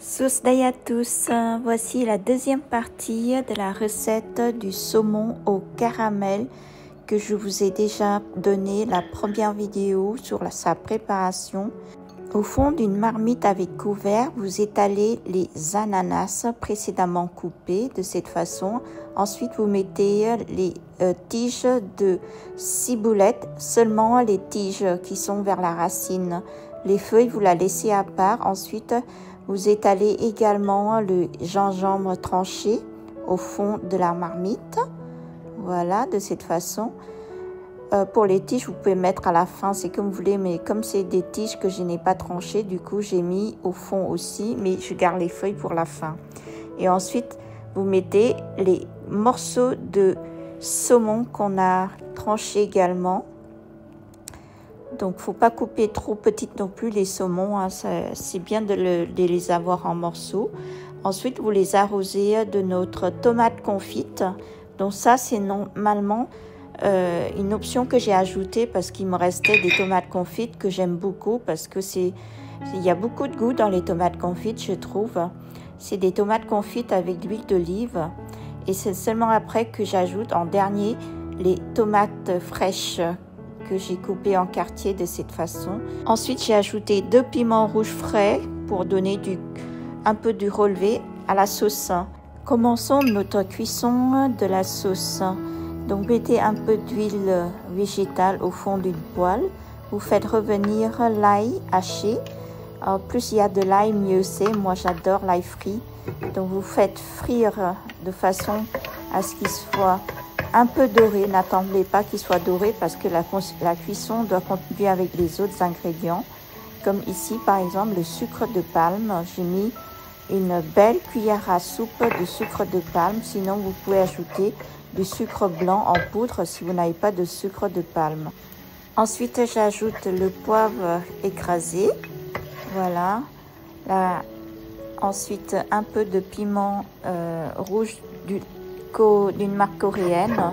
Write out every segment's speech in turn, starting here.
Sousdaï à tous, voici la deuxième partie de la recette du saumon au caramel que je vous ai déjà donné la première vidéo sur sa préparation. Au fond d'une marmite avec couvert, vous étalez les ananas précédemment coupés de cette façon. Ensuite, vous mettez les tiges de ciboulette, seulement les tiges qui sont vers la racine. Les feuilles, vous la laissez à part. Ensuite, vous étalez également le gingembre tranché au fond de la marmite. Voilà, de cette façon. Pour les tiges, vous pouvez mettre à la fin, c'est comme vous voulez, mais comme c'est des tiges que je n'ai pas tranchées, du coup, j'ai mis au fond aussi, mais je garde les feuilles pour la fin. Et ensuite, vous mettez les morceaux de saumon qu'on a tranchés également. Donc, il ne faut pas couper trop petites non plus les saumons, hein, c'est bien de les avoir en morceaux. Ensuite, vous les arrosez de notre tomate confite. Donc ça, c'est normalement une option que j'ai ajoutée parce qu'il me restait des tomates confites que j'aime beaucoup parce que il y a beaucoup de goût dans les tomates confites, je trouve. C'est des tomates confites avec de l'huile d'olive et c'est seulement après que j'ajoute en dernier les tomates fraîches que j'ai coupées en quartiers de cette façon. Ensuite, j'ai ajouté 2 piments rouges frais pour donner un peu du relevé à la sauce. Commençons notre cuisson de la sauce. Donc, mettez un peu d'huile végétale au fond d'une poêle. Vous faites revenir l'ail haché. Plus il y a de l'ail, mieux c'est. Moi, j'adore l'ail frit. Donc, vous faites frire de façon à ce qu'il soit un peu doré. N'attendez pas qu'il soit doré parce que la cuisson doit continuer avec les autres ingrédients. Comme ici, par exemple, le sucre de palme. J'ai mis une belle cuillère à soupe de sucre de palme. Sinon, vous pouvez ajouter du sucre blanc en poudre si vous n'avez pas de sucre de palme. Ensuite, j'ajoute le poivre écrasé. Voilà. Ensuite, un peu de piment rouge d'une marque coréenne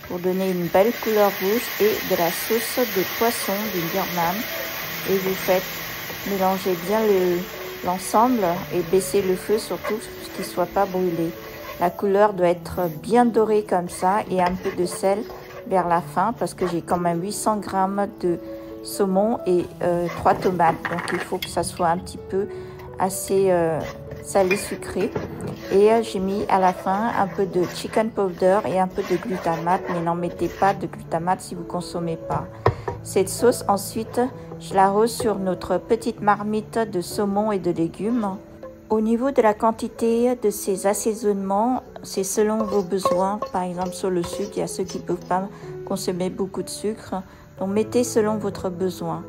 pour donner une belle couleur rouge et de la sauce de poisson du Vietnam. Et vous faites mélanger bien l'ensemble et baisser le feu surtout pour qu'il ne soit pas brûlé. La couleur doit être bien dorée comme ça et un peu de sel vers la fin parce que j'ai quand même 800 g de saumon et 3 tomates. Donc il faut que ça soit un petit peu assez salé sucré. Et j'ai mis à la fin un peu de chicken powder et un peu de glutamate, mais n'en mettez pas de glutamate si vous ne consommez pas. Cette sauce, ensuite, je l'arrose sur notre petite marmite de saumon et de légumes. Au niveau de la quantité de ces assaisonnements, c'est selon vos besoins. Par exemple, sur le sucre, il y a ceux qui ne peuvent pas consommer beaucoup de sucre. Donc, mettez selon votre besoin.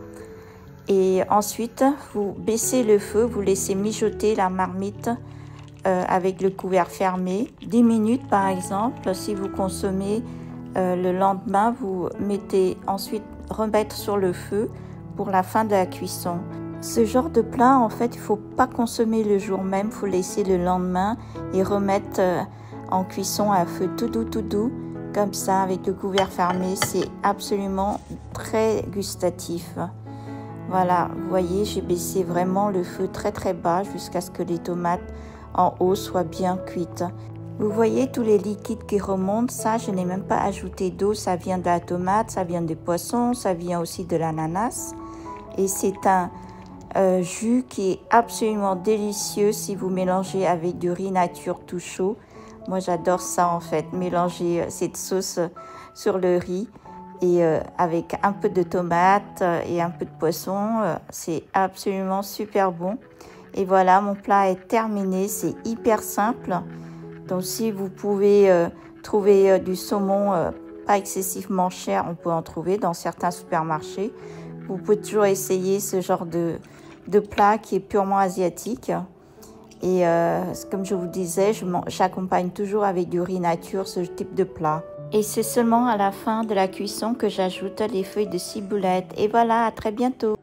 Et ensuite, vous baissez le feu, vous laissez mijoter la marmite avec le couvert fermé. 10 minutes, par exemple. Si vous consommez le lendemain, vous mettez ensuite remettre sur le feu pour la fin de la cuisson. Ce genre de plat, en fait, il ne faut pas consommer le jour même, il faut laisser le lendemain et remettre en cuisson à feu tout doux, comme ça, avec le couvert fermé. C'est absolument très gustatif. Voilà, vous voyez, j'ai baissé vraiment le feu très bas jusqu'à ce que les tomates en haut soient bien cuites. Vous voyez tous les liquides qui remontent, ça, je n'ai même pas ajouté d'eau, ça vient de la tomate, ça vient des poissons, ça vient aussi de l'ananas. Et c'est un jus qui est absolument délicieux si vous mélangez avec du riz nature tout chaud. Moi, j'adore ça en fait, mélanger cette sauce sur le riz et avec un peu de tomate et un peu de poisson. C'est absolument super bon. Et voilà, mon plat est terminé, c'est hyper simple. Donc, si vous pouvez trouver du saumon pas excessivement cher, on peut en trouver dans certains supermarchés. Vous pouvez toujours essayer ce genre de plat qui est purement asiatique. Et comme je vous disais, j'accompagne toujours avec du riz nature ce type de plat. Et c'est seulement à la fin de la cuisson que j'ajoute les feuilles de ciboulette. Et voilà, à très bientôt.